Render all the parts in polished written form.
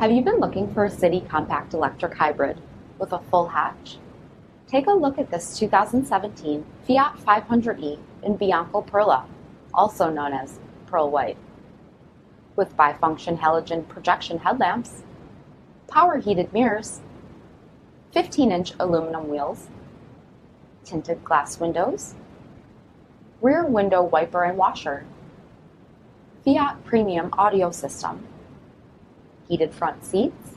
Have you been looking for a city compact electric hybrid with a full hatch? Take a look at this 2017 Fiat 500e in Bianco Perla, also known as Pearl White. With bifunction halogen projection headlamps, power heated mirrors, 15-inch aluminum wheels, tinted glass windows, rear window wiper and washer, Fiat premium audio system, heated front seats,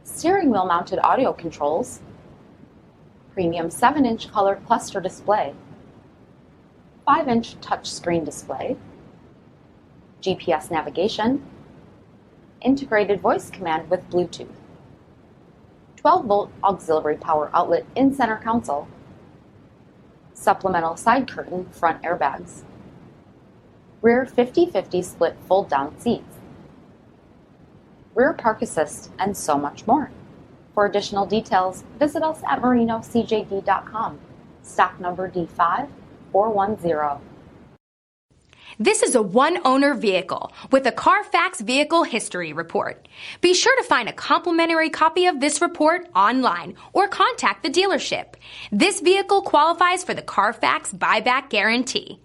steering wheel mounted audio controls, premium 7-inch color cluster display, 5-inch touchscreen display, GPS navigation, integrated voice command with Bluetooth, 12-volt auxiliary power outlet in center console, supplemental side curtain front airbags, rear 50/50 split fold-down seats, rear park assist, and so much more. For additional details, visit us at marinocjd.com, stock number D5410. This is a one-owner vehicle with a CARFAX vehicle history report. Be sure to find a complimentary copy of this report online or contact the dealership. This vehicle qualifies for the CARFAX buyback guarantee.